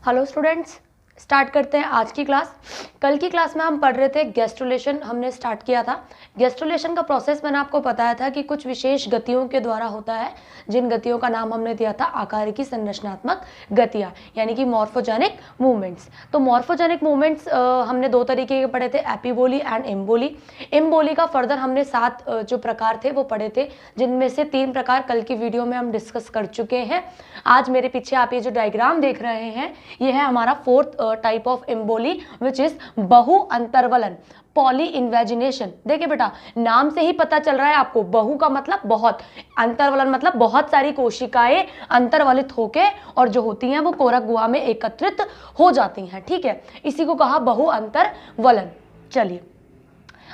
Hello students, start करते हैं आज की क्लास। कल की क्लास में हम पढ़ रहे थे गेस्टुलेशन, हमने स्टार्ट किया था। गेस्टुलेशन का प्रोसेस मैंने आपको बताया था कि कुछ विशेष गतियों के द्वारा होता है, जिन गतियों का नाम हमने दिया था आकारिकी संरचनात्मक गतियां, यानी कि मॉर्फोजेनिक मूवमेंट्स। तो मॉर्फोजेनिक मूवमेंट्स हमने दो तरीके के पढ़े थे, एपीबोली एंड इम्बोली। इम्बोली का फर्दर हमने 7 जो प्रकार थे वो पढ़े थे, जिनमें से 3 प्रकार कल की वीडियो में हम डिस्कस कर चुके हैं। आज मेरे पीछे आप ये जो डायग्राम देख रहे हैं, ये है हमारा 4th type of emboly, which is बहु अंतर्वलन, पॉली इन्वेजिनेशन। देखिए बेटा, नाम से ही पता चल रहा है आपको, बहु का मतलब बहुत, अंतर्वलन मतलब बहुत सारी कोशिकाएं अंतर्वलित होके और जो होती हैं वो कोरक गुहा में एकत्रित हो जाती हैं। ठीक है, इसी को कहा बहु अंतर्वलन। चलिए,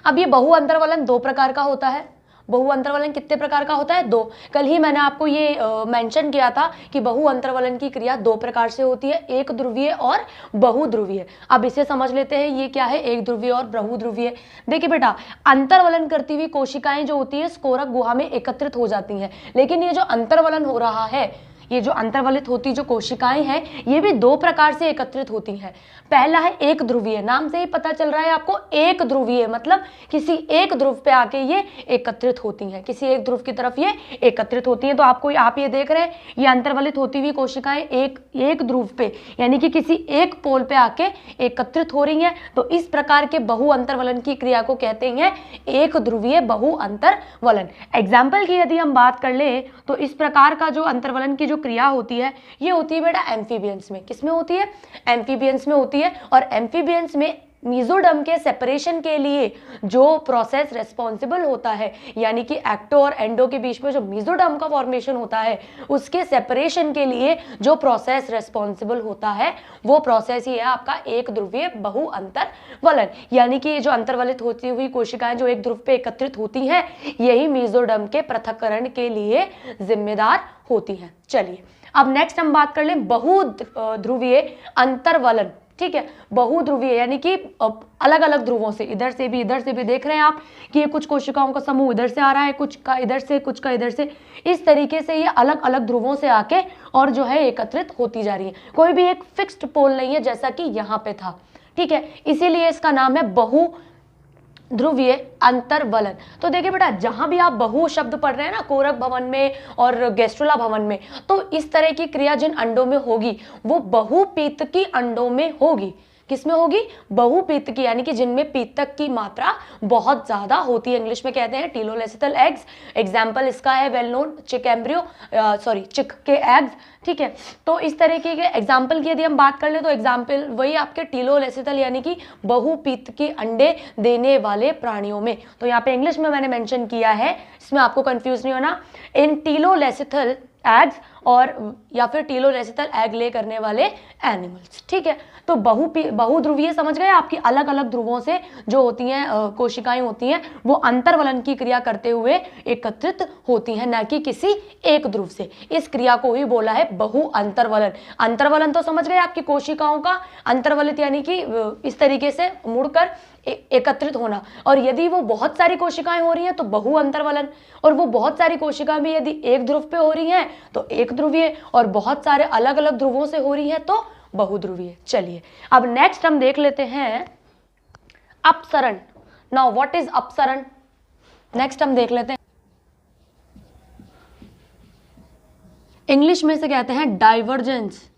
अब ये बहु अंतर्वलन 2 प्रकार का होता है। बहु अंतर्वलन कितने प्रकार का होता है? 2। कल ही मैंने आपको ये मेंशन किया था कि बहु अंतर्वलन की क्रिया 2 प्रकार से होती है, एक ध्रुवीय और बहुध्रुवीय। अब इसे समझ लेते हैं, ये क्या है, एक ध्रुवीय और बहुध्रुवीय। देखिए बेटा, अंतर्वलन करती हुई कोशिकाएं जो होती है कोरक गुहा में एकत्रित हो जाती हैं, लेकिन ये जो अंतर्वलन हो रहा है, ये जो अंतर्वलित होती जो कोशिकाएं हैं, ये भी 2 प्रकार से एकत्रित होती हैं। पहला है एक ध्रुवीय, नाम से ही पता चल रहा है आपको, एक ध्रुवीय मतलब किसी एक ध्रुव पे आके ये एकत्रित होती हैं, किसी एक ध्रुव की तरफ ये एकत्रित होती हैं। तो आपको आप ये देख रहे हैं, ये अंतर्वलित होती हुई कोशिकाएं एक ध्रुव पे यानी कि किसी एक पोल पे आके एकत्रित हो रही हैं। तो इस प्रकार के बहु अंतर्वलन की क्रिया को कहते हैं एक ध्रुवीय बहु अंतर्वलन। एग्जाम्पल की यदि हम बात कर ले तो इस प्रकार का जो अंतर्वलन की जो क्रिया होती है, ये होती है बेटा एम्फीबियंस में। किसमें होती है? एम्फीबियंस में होती है। और एम्फीबियंस में मीजोडर्म के सेपरेशन के लिए जो प्रोसेस रेस्पॉन्सिबल होता है, यानी कि एक्टो और एंडो के बीच में जो मीजोडर्म का फॉर्मेशन होता है, उसके सेपरेशन के लिए जो प्रोसेस रेस्पॉन्सिबल होता है, वो प्रोसेस ही है आपका एक ध्रुवीय बहु अंतर्वलन। यानी कि जो अंतर्वलित होती हुई कोशिकाएं जो एक ध्रुव पे एकत्रित होती हैं, यही मीजोडर्म के पृथक्करण के लिए जिम्मेदार होती हैं। चलिए, अब नेक्स्ट हम बात कर लें बहु ध्रुवीय अंतर्वलन। ठीक है, बहुध्रुवीय यानी कि अलग अलग ध्रुवों से, इधर से भी देख रहे हैं आप कि ये कुछ कोशिकाओं का समूह इधर से आ रहा है, कुछ का इधर से, कुछ का इधर से, इस तरीके से ये अलग अलग ध्रुवों से आके और जो है एकत्रित होती जा रही है। कोई भी एक फिक्स्ड पोल नहीं है, जैसा कि यहाँ पे था। ठीक है, इसीलिए इसका नाम है बहु ध्रुवीय अंतर्वलन। तो देखिए बेटा, जहां भी आप बहु शब्द पढ़ रहे हैं ना, कोरक भवन में और गैस्ट्रुला भवन में, तो इस तरह की क्रिया जिन अंडों में होगी वो बहुपीतकी अंडों में होगी। किसमें होगी? बहुपीतकी, यानी कि जिनमें पीतक की मात्रा बहुत ज्यादा होती है। इंग्लिश में कहते हैं टीलोलेसिथल एग्स। एग्जाम्पल इसका है वेल नोन चिक एम्ब्रियो, चिक के एग्स। ठीक है, तो इस तरीके के एग्जाम्पल की यदि हम बात कर ले तो एग्जाम्पल वही आपके टीलोलेसिथल यानी कि बहुपीतकी अंडे देने वाले प्राणियों में। तो यहाँ पे इंग्लिश में मैंने मेंशन किया है, इसमें आपको कंफ्यूज नहीं होना, इन टीलोलेसिथल एग्स और या फिर टीलोलेसिथल एग ले करने वाले एनिमल्स। ठीक है, तो बहुध्रुवीय समझ गए, आपकी अलग अलग ध्रुवों से जो होती हैं कोशिकाएं होती हैं, वो अंतर्वलन की क्रिया करते हुए एकत्रित होती हैं, न कि किसी एक ध्रुव से। इस क्रिया को ही बोला है बहु अंतर्वलन। अंतर्वलन तो समझ गए, आपकी कोशिकाओं का अंतर्वलित यानी कि इस तरीके से मुड़कर एकत्रित होना। और यदि वो बहुत सारी कोशिकाएं हो रही हैं तो बहु अंतर्वलन, और वो बहुत सारी कोशिकाएं भी यदि एक ध्रुव पे हो रही हैं तो एक ध्रुवीय, और बहुत सारे अलग अलग ध्रुवों से हो रही हैं तो बहुध्रुवीय। चलिए, अब नेक्स्ट हम देख लेते हैं अपसरण। नाउ व्हाट इज अपसरण? नेक्स्ट हम देख लेते हैं, इंग्लिश में से कहते हैं डाइवर्जेंस।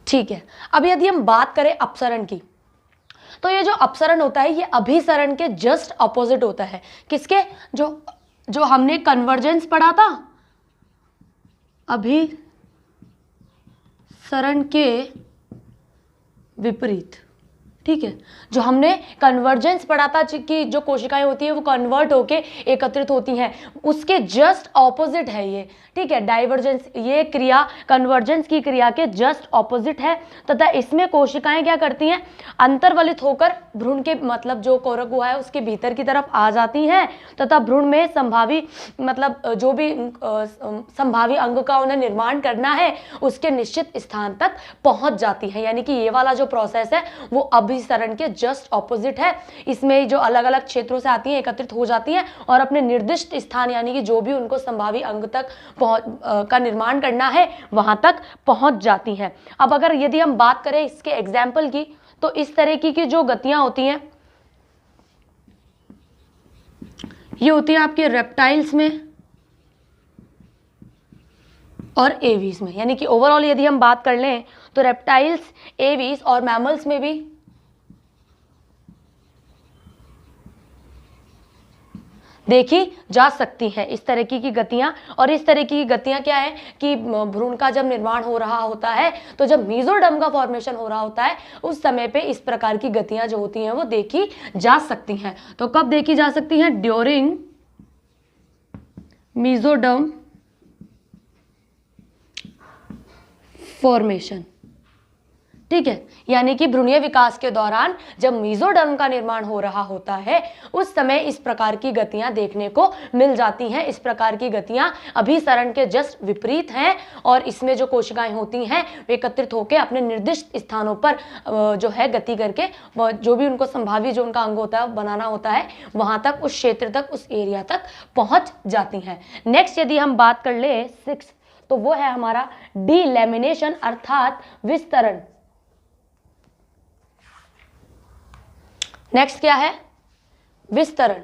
ठीक है, अब यदि हम बात करें अपसरण की, तो ये जो अपसरण होता है ये अभिसरण के जस्ट ऑपोजिट होता है। किसके? जो हमने कन्वर्जेंस पढ़ा था, अभिसरण के विपरीत। ठीक है, जो हमने कन्वर्जेंस पढ़ा था कि जो कोशिकाएं होती है वो कन्वर्ट होके एकत्रित होती हैं, उसके जस्ट ऑपोजिट है ये। ठीक है, डाइवर्जेंस ये क्रिया कन्वर्जेंस की क्रिया के जस्ट ऑपोजिट है, तथा इसमें कोशिकाएं क्या करती हैं? अंतर्वलित होकर भ्रूण के मतलब जो कोरक गुहा है उसके भीतर की तरफ आ जाती हैं, तथा भ्रूण में संभावी मतलब जो भी संभावी अंग का उन्हें निर्माण करना है उसके निश्चित स्थान तक पहुंच जाती है। यानी कि ये वाला जो प्रोसेस है वो अभिसरण के जस्ट ऑपोजिट है। इसमें जो अलग अलग क्षेत्रों से आती हैं, एकत्रित हो जाती हैं और अपने निर्दिष्ट स्थान यानी कि जो भी उनको संभावी अंग तक का निर्माण करना है वहां तक पहुंच जाती हैं। अब अगर यदि हम बात करें इसके एग्जाम्पल की, तो इस तरह की जो गतियां होती हैं ये होती है आपके रेप्टाइल्स में और एवीज में। यानी कि ओवरऑल यदि हम बात कर लें तो रेप्टाइल्स, एवीज और मैमल्स में भी देखी जा सकती है इस तरह की गतियां। और इस तरह की गतियां क्या है कि भ्रूण का जब निर्माण हो रहा होता है, तो जब मीजोडर्म का फॉर्मेशन हो रहा होता है उस समय पे इस प्रकार की गतियां जो होती हैं वो देखी जा सकती हैं। तो कब देखी जा सकती हैं? During mesoderm formation. ठीक है, यानी कि भ्रूणीय विकास के दौरान जब मीजोडर्म का निर्माण हो रहा होता है उस समय इस प्रकार की गतियां देखने को मिल जाती हैं। इस प्रकार की गतियां अभिसरण के जस्ट विपरीत हैं और इसमें जो कोशिकाएं होती हैं वे एकत्रित होकर अपने निर्दिष्ट स्थानों पर जो है गति करके जो भी उनको संभावी जो उनका अंग होता है बनाना होता है वहां तक, उस क्षेत्र तक, उस एरिया तक पहुंच जाती हैं। नेक्स्ट यदि हम बात कर ले 6, तो वो है हमारा डीलैमिनेशन अर्थात विस्तरण। नेक्स्ट क्या है? विस्तरण।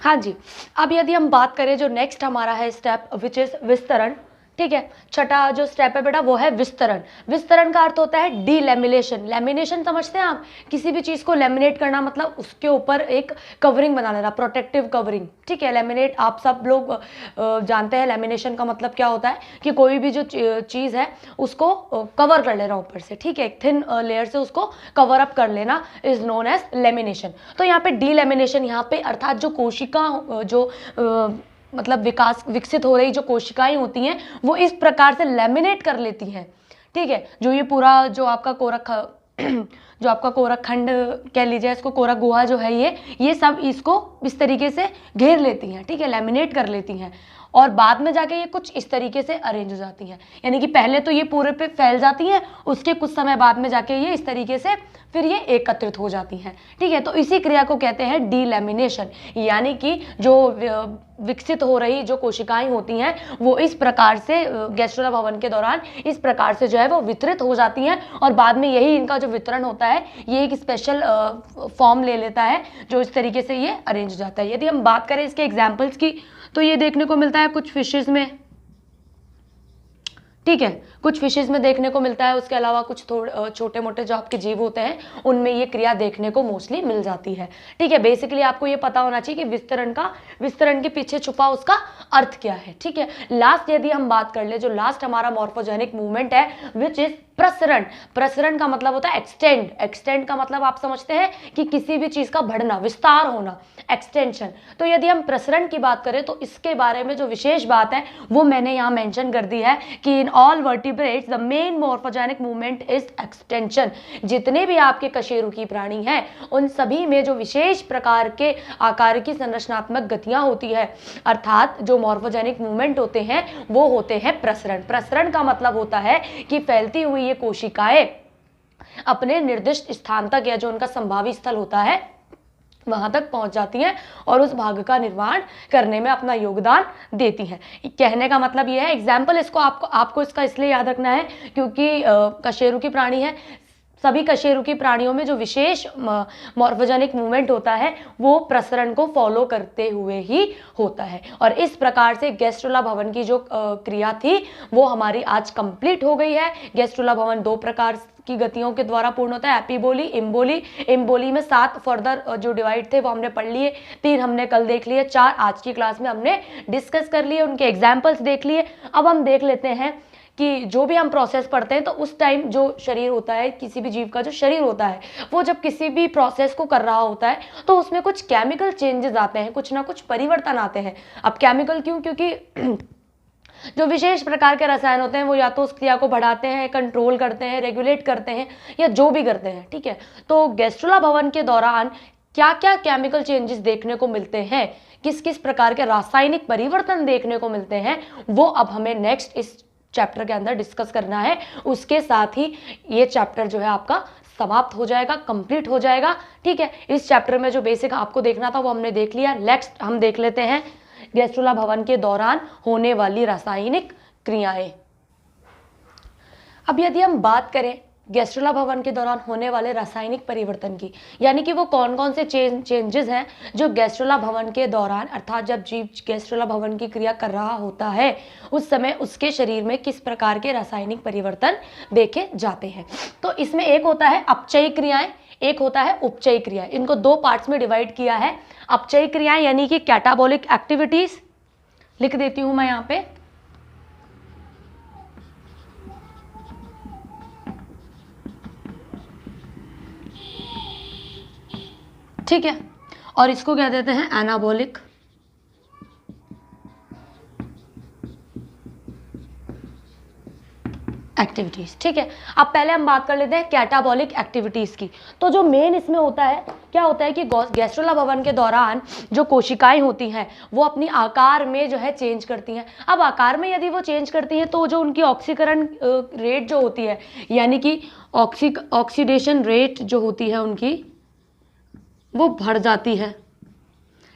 हाँ जी, अब यदि हम बात करें जो नेक्स्ट हमारा है स्टेप विच इज विस्तरण। ठीक है, छठा जो स्टेप है बेटा वो है विस्तरण। विस्तरण का अर्थ होता है डीलैमिनेशन। लैमिनेशन समझते हैं आप? किसी भी चीज को लैमिनेट करना मतलब उसके ऊपर एक कवरिंग बना लेना, प्रोटेक्टिव कवरिंग। ठीक है, लैमिनेट आप सब लोग जानते हैं लैमिनेशन का मतलब क्या होता है कि कोई भी जो चीज है उसको कवर कर लेना ऊपर से। ठीक है, एक थिन लेयर से उसको कवर अप कर लेना इज नोन एज लैमिनेशन। तो यहाँ पे डीलैमिनेशन, यहाँ पे अर्थात जो कोशिका जो मतलब विकसित हो रही जो कोशिकाएं होती हैं वो इस प्रकार से लैमिनेट कर लेती हैं। ठीक है, जो ये पूरा जो आपका कोरक खंड कह लीजिए, इसको कोरक गुहा जो है ये सब इसको इस तरीके से घेर लेती हैं। ठीक है, लैमिनेट कर लेती हैं और बाद में जाके ये कुछ इस तरीके से अरेंज हो जाती हैं। यानी कि पहले तो ये पूरे पे फैल जाती हैं, उसके कुछ समय बाद में जाके ये इस तरीके से फिर ये एकत्रित हो जाती हैं। ठीक है, तो इसी क्रिया को कहते हैं डीलैमिनेशन। यानी कि जो विकसित हो रही जो कोशिकाएं होती हैं वो इस प्रकार से गैस्ट्रोला भवन के दौरान इस प्रकार से जो है वो वितरित हो जाती हैं और बाद में यही इनका जो वितरण होता है ये एक स्पेशल फॉर्म ले लेता है जो इस तरीके से ये अरेंज हो जाता है। यदि हम बात करें इसके एग्जाम्पल्स की तो ये देखने को मिलता है कुछ फिशेस में। ठीक है, कुछ फिशेस में देखने को मिलता है, उसके अलावा कुछ थोड़े छोटे मोटे जो आपके जीव होते हैं उनमें ये क्रिया देखने को मोस्टली मिल जाती है। ठीक है, बेसिकली आपको ये पता होना चाहिए कि विस्तरण के पीछे छुपा उसका अर्थ क्या है। ठीक है, लास्ट यदि हम बात कर ले, जो लास्ट हमारा मॉर्फोजेनिक मूवमेंट है विच इज प्रसरण। प्रसरण का मतलब होता है एक्सटेंड। एक्सटेंड का मतलब आप समझते हैं कि किसी भी चीज का बढ़ना, विस्तार होना, एक्सटेंशन। तो यदि हम प्रसरण की बात करें तो इसके बारे में जो विशेष बात है वो मैंने यहाँ मेंशन कर दी है कि in all vertebrates the main morphogenic movement is extension. जितने भी आपके कशेरुकी प्राणी हैं उन सभी में जो विशेष प्रकार के आकार की संरचनात्मक गतियां होती है अर्थात जो मॉर्फोजेनिक मूवमेंट होते हैं वो होते हैं प्रसरण। प्रसरण का मतलब होता है कि फैलती हुई ये कोशिकाएं अपने निर्दिष्ट स्थान तक या जो उनका संभावी स्थल होता है वहां तक पहुंच जाती हैं और उस भाग का निर्माण करने में अपना योगदान देती हैं। कहने का मतलब यह है, एग्जाम्पल इसको आपको इसका इसलिए याद रखना है क्योंकि कशेरुकी प्राणी है, सभी कशेरुकी प्राणियों में जो विशेष मॉर्फोजेनिक मूवमेंट होता है वो प्रसरण को फॉलो करते हुए ही होता है। और इस प्रकार से गैस्ट्रोला भवन की जो क्रिया थी वो हमारी आज कंप्लीट हो गई है। गैस्ट्रोला भवन 2 प्रकार की गतियों के द्वारा पूर्ण होता है, एपिबोली, इम्बोली। इम्बोली में 7 फर्दर जो डिवाइड थे वो हमने पढ़ लिए, 3 हमने कल देख लिए, 4 आज की क्लास में हमने डिस्कस कर लिए, उनके एग्जाम्पल्स देख लिए। अब हम देख लेते हैं कि जो भी हम प्रोसेस पढ़ते हैं तो उस टाइम जो शरीर होता है, किसी भी जीव का जो शरीर होता है वो जब किसी भी प्रोसेस को कर रहा होता है तो उसमें कुछ केमिकल चेंजेस आते हैं, कुछ ना कुछ परिवर्तन आते हैं। अब केमिकल क्यों? क्योंकि जो विशेष प्रकार के रसायन होते हैं वो या तो उस क्रिया को बढ़ाते हैं, कंट्रोल करते हैं, रेगुलेट करते हैं या जो भी करते हैं। ठीक है, तो गैस्ट्रोला भवन के दौरान क्या क्या केमिकल चेंजेस देखने को मिलते हैं, किस किस प्रकार के रासायनिक परिवर्तन देखने को मिलते हैं, वो अब हमें नेक्स्ट इस चैप्टर के अंदर डिस्कस करना है। उसके साथ ही ये चैप्टर जो है आपका समाप्त हो जाएगा, कंप्लीट हो जाएगा। ठीक है, इस चैप्टर में जो बेसिक आपको देखना था वो हमने देख लिया। नेक्स्ट हम देख लेते हैं गैस्ट्रोला भवन के दौरान होने वाली रासायनिक क्रियाएं। अब यदि हम बात करें गैस्ट्रोला भवन के दौरान होने वाले रासायनिक परिवर्तन की, यानी कि वो कौन कौन से चेंजेस हैं जो गैस्ट्रोला भवन के दौरान, अर्थात जब जीव गैस्ट्रोला भवन की क्रिया कर रहा होता है उस समय उसके शरीर में किस प्रकार के रासायनिक परिवर्तन देखे जाते हैं। तो इसमें एक होता है अपचयी क्रियाएं, एक होता है उपचयी क्रियाएं। इनको दो पार्ट्स में डिवाइड किया है। अपचयी क्रियाएं यानी कि कैटाबॉलिक एक्टिविटीज, लिख देती हूं मैं यहाँ पे, ठीक है, और इसको क्या देते हैं एनाबॉलिक एक्टिविटीज। ठीक है, अब पहले हम बात कर लेते हैं कैटाबॉलिक एक्टिविटीज की। तो जो मेन इसमें होता है, क्या होता है कि गैस्ट्रोला भवन के दौरान जो कोशिकाएं होती हैं वो अपनी आकार में जो है चेंज करती हैं। अब आकार में यदि वो चेंज करती हैं तो जो उनकी ऑक्सीकरण रेट जो होती है, यानी कि ऑक्सीडेशन रेट जो होती है उनकी, वो बढ़ जाती है।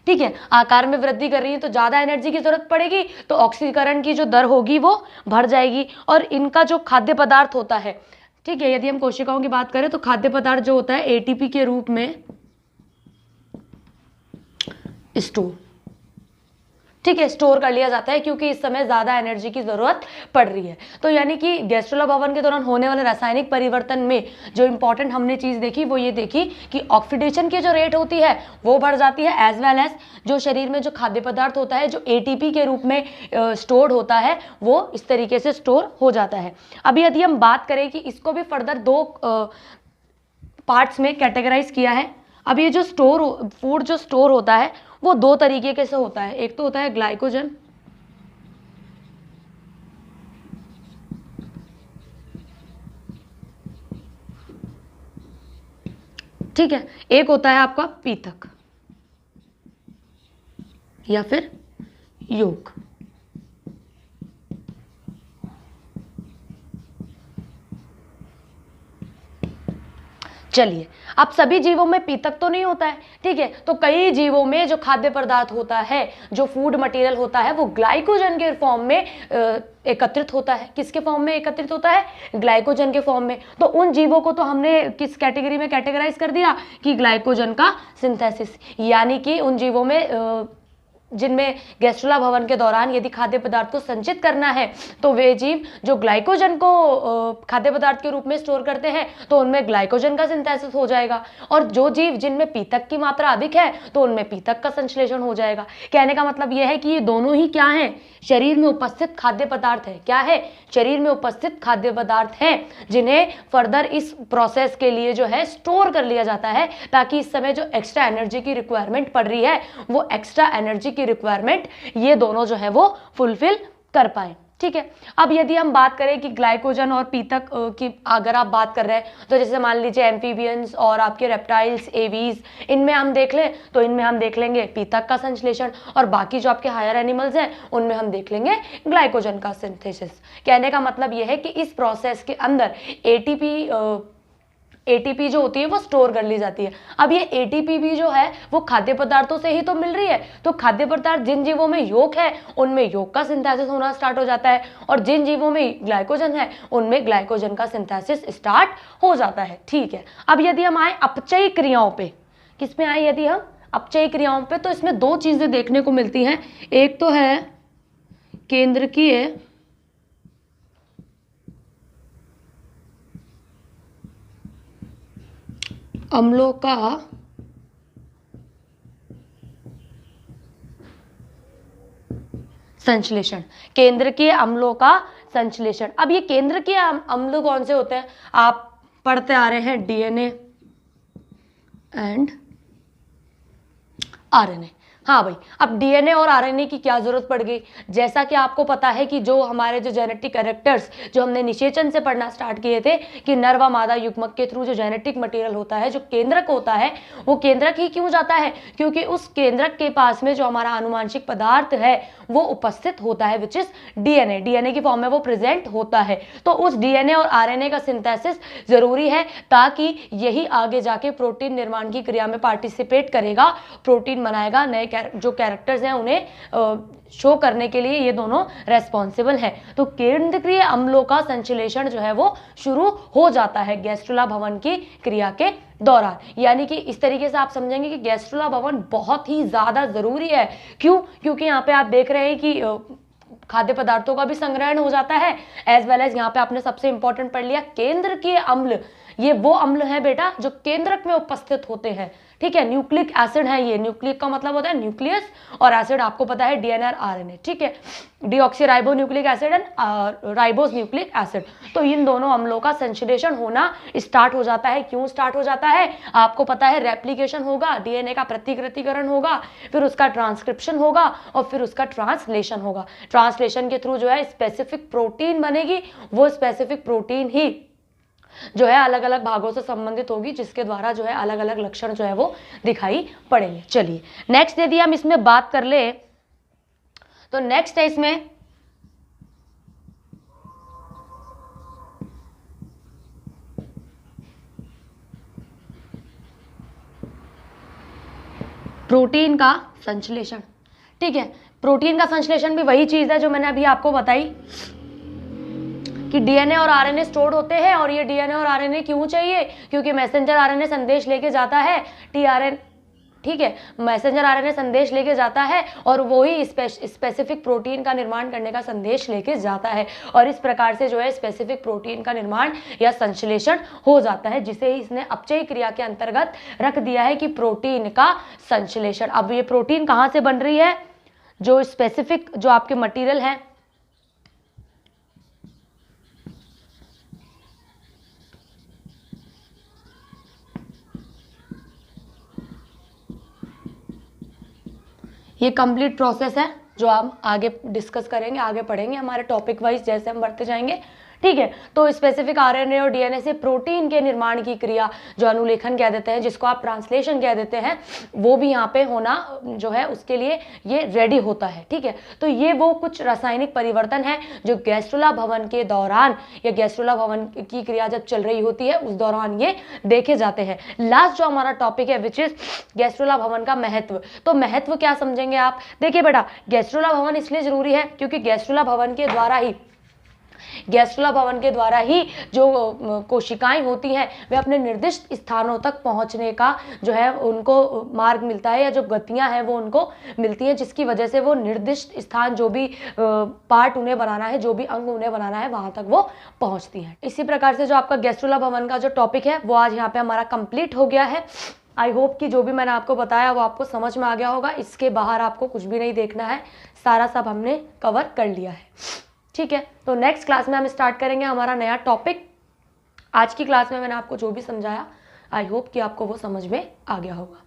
ठीक है, आकार में वृद्धि कर रही है तो ज़्यादा एनर्जी की जरूरत पड़ेगी, तो ऑक्सीकरण की जो दर होगी वो बढ़ जाएगी। और इनका जो खाद्य पदार्थ होता है, ठीक है, यदि हम कोशिकाओं की बात करें तो खाद्य पदार्थ जो होता है एटीपी के रूप में स्टोर, ठीक है, स्टोर कर लिया जाता है, क्योंकि इस समय ज़्यादा एनर्जी की ज़रूरत पड़ रही है। तो यानी कि गैस्ट्रोला भवन के दौरान होने वाले रासायनिक परिवर्तन में जो इंपॉर्टेंट हमने चीज़ देखी वो ये देखी कि ऑक्सीडेशन की जो रेट होती है वो बढ़ जाती है, एज वेल एज जो शरीर में जो खाद्य पदार्थ होता है जो एटीपी के रूप में स्टोर्ड होता है वो इस तरीके से स्टोर हो जाता है। अब यदि हम बात करें कि इसको भी फर्दर दो पार्ट्स में कैटेगराइज किया है। अब ये जो फूड जो स्टोर होता है वो दो तरीके से होता है, एक तो होता है ग्लाइकोजन, ठीक है, एक होता है आपका पीतक या फिर योग। चलिए, अब सभी जीवों में पीतक तो नहीं होता है, ठीक है, तो कई जीवों में जो खाद्य पदार्थ होता है, जो फूड मटेरियल होता है, वो ग्लाइकोजन के फॉर्म में एकत्रित होता है। किसके फॉर्म में एकत्रित होता है? ग्लाइकोजन के फॉर्म में। तो उन जीवों को तो हमने किस कैटेगरी में कैटेगराइज कर दिया कि ग्लाइकोजन का सिंथेसिस, यानी कि उन जीवों में जिनमें गैस्ट्रोला भवन के दौरान यदि खाद्य पदार्थ को संचित करना है तो वे जीव जो ग्लाइकोजन को खाद्य पदार्थ के रूप में स्टोर करते हैं तो उनमें ग्लाइकोजन का सिंथेसिस हो जाएगा, और जो जीव जिनमें पीतक की मात्रा अधिक है तो उनमें पीतक का संश्लेषण हो जाएगा। कहने का मतलब यह है कि ये दोनों ही क्या हैं? शरीर में उपस्थित खाद्य पदार्थ है। क्या है? शरीर में उपस्थित खाद्य पदार्थ हैं जिन्हें फर्दर इस प्रोसेस के लिए जो है स्टोर कर लिया जाता है, ताकि इस समय जो एक्स्ट्रा एनर्जी की रिक्वायरमेंट पड़ रही है वो एक्स्ट्रा एनर्जी की रिक्वायरमेंट ये दोनों जो है वो फुलफिल कर पाए। ठीक है, अब यदि हम बात करें कि ग्लाइकोजन और पीतक की अगर आप बात कर रहे हैं तो जैसे मान लीजिए एम्फीबियंस और आपके रेप्टाइल्स, एवीज, इनमें हम देख लें तो इनमें हम देख लेंगे पीतक का संश्लेषण, और बाकी जो आपके हायर एनिमल्स हैं उनमें हम देख लेंगे ग्लाइकोजन का सिंथेसिस। कहने का मतलब यह है कि इस प्रोसेस के अंदर एटीपी जो होती है वो स्टोर कर ली जाती है। अब ये एटीपी भी जो है वो खाद्य पदार्थों से ही तो मिल रही है, तो खाद्य पदार्थ जिन जीवों में योग है उनमें योग का सिंथेसिस होना स्टार्ट हो जाता है, और जिन जीवों में ग्लाइकोजन है उनमें ग्लाइकोजन का सिंथेसिस स्टार्ट हो जाता है। ठीक है, अब यदि हम आए अपचयी क्रियाओं पे, किस में आए यदि हम अपचयी क्रियाओं पे, तो इसमें दो चीजें देखने को मिलती हैं। एक तो है केंद्रकीय अम्लों का संश्लेषण, केंद्रकीय अम्लों का संश्लेषण। अब ये केंद्रकीय अम्ल कौन से होते हैं? आप पढ़ते आ रहे हैं डीएनए एंड आरएनए। हाँ भाई, अब डीएनए और आरएनए की क्या जरूरत पड़ गई? जैसा कि आपको पता है कि जो हमारे जो जेनेटिक कैरेक्टर्स जो हमने निषेचन से पढ़ना स्टार्ट किए थे कि नर व मादा युग्मक के थ्रू जो जेनेटिक मटेरियल होता है, जो केंद्रक होता है, वो केंद्रक ही क्यों जाता है? क्योंकि उस केंद्रक के पास में जो हमारा आनुवांशिक पदार्थ है वो उपस्थित होता है, विच इज डीएनए। डीएनए की फॉर्म में वो प्रेजेंट होता है। तो उस डीएनए और आरएनए का सिंथेसिस जरूरी है ताकि यही आगे जाके प्रोटीन निर्माण की क्रिया में पार्टिसिपेट करेगा, प्रोटीन बनाएगा, नए जो कैरेक्टर्स हैं उन्हें शो करने के लिए ये दोनों रेस्पॉन्सिबल है। तो केंद्रीय अम्लों का संश्लेषण जो है वो शुरू हो जाता है गैस्ट्रुला भवन की क्रिया के दौरान। यानी कि इस तरीके से आप समझेंगे कि गैस्ट्रुला भवन बहुत ही ज्यादा जरूरी है। क्यों? क्योंकि यहाँ पे आप देख रहे हैं कि खाद्य पदार्थों का भी संग्रहण हो जाता है, एज वेल एज यहाँ पे आपने सबसे इंपॉर्टेंट पढ़ लिया केंद्रकीय अम्ल। ये वो अम्ल है बेटा जो केंद्रक में उपस्थित होते हैं, ठीक है। न्यूक्लिक एसिड है ये, न्यूक्लिक का मतलब होता है न्यूक्लियस, और एसिड आपको पता है डीएनए और आरएनए, ठीक है। Deoxyribo nucleic acid and ribose nucleic acid. तो इन दोनों अम्लों का संश्लेषण होना स्टार्ट हो जाता है। क्यों स्टार्ट हो जाता है? आपको पता है रेप्लिकेशन होगा, डीएनए का प्रतिकृतिकरण होगा, फिर उसका ट्रांसक्रिप्शन होगा और फिर उसका ट्रांसलेशन होगा। ट्रांसलेशन के थ्रू जो है स्पेसिफिक प्रोटीन बनेगी, वो स्पेसिफिक प्रोटीन ही जो है अलग अलग भागों से संबंधित होगी, जिसके द्वारा जो है अलग अलग लक्षण जो है वो दिखाई पड़ेंगे। चलिए नेक्स्ट यदि हम इसमें बात कर ले तो नेक्स्ट है इसमें प्रोटीन का संश्लेषण, ठीक है। प्रोटीन का संश्लेषण भी वही चीज है जो मैंने अभी आपको बताई कि डीएनए और आरएनए स्टोर्ड होते हैं। और ये डीएनए और आरएनए क्यों चाहिए? क्योंकि मैसेंजर आरएनए संदेश लेके जाता है, टीआरएन, ठीक है। मैसेंजर आरएनए संदेश लेके जाता है और वो ही स्पेसिफिक प्रोटीन का निर्माण करने का संदेश लेके जाता है। और इस प्रकार से जो है स्पेसिफिक प्रोटीन का निर्माण या संश्लेषण हो जाता है, जिसे इसने अपचयी क्रिया के अंतर्गत रख दिया है कि प्रोटीन का संश्लेषण। अब ये प्रोटीन कहाँ से बन रही है? जो स्पेसिफिक जो आपके मटीरियल है, ये कंप्लीट प्रोसेस है जो हम आगे डिस्कस करेंगे, आगे पढ़ेंगे हमारे टॉपिक वाइज जैसे हम बढ़ते जाएंगे, ठीक है। तो स्पेसिफिक आरएनए और डीएनए से प्रोटीन के निर्माण की क्रिया जो अनुलेखन कह देते हैं, जिसको आप ट्रांसलेशन कह देते हैं, वो भी यहाँ पे होना जो है उसके लिए ये रेडी होता है, ठीक है। तो ये वो कुछ रासायनिक परिवर्तन है जो गैस्ट्रुला भवन के दौरान या गैस्ट्रुला भवन की क्रिया जब चल रही होती है उस दौरान ये देखे जाते हैं। लास्ट जो हमारा टॉपिक है विच इज गैस्ट्रुला भवन का महत्व। तो महत्व क्या समझेंगे आप? देखिए बेटा, गैस्ट्रुला भवन इसलिए जरूरी है क्योंकि गैस्ट्रुला भवन के द्वारा ही जो कोशिकाएं होती हैं वे अपने निर्दिष्ट स्थानों तक पहुंचने का जो है उनको मार्ग मिलता है, या जो गतियां हैं वो उनको मिलती हैं, जिसकी वजह से वो निर्दिष्ट स्थान जो भी पार्ट उन्हें बनाना है, जो भी अंग उन्हें बनाना है, वहां तक वो पहुंचती हैं। इसी प्रकार से जो आपका गैस्ट्रुला भवन का जो टॉपिक है वो आज यहाँ पे हमारा कंप्लीट हो गया है। आई होप कि जो भी मैंने आपको बताया वो आपको समझ में आ गया होगा। इसके बाहर आपको कुछ भी नहीं देखना है, सारा सब हमने कवर कर लिया है, ठीक है। तो नेक्स्ट क्लास में हम स्टार्ट करेंगे हमारा नया टॉपिक। आज की क्लास में मैंने आपको जो भी समझाया आई होप कि आपको वो समझ में आ गया होगा।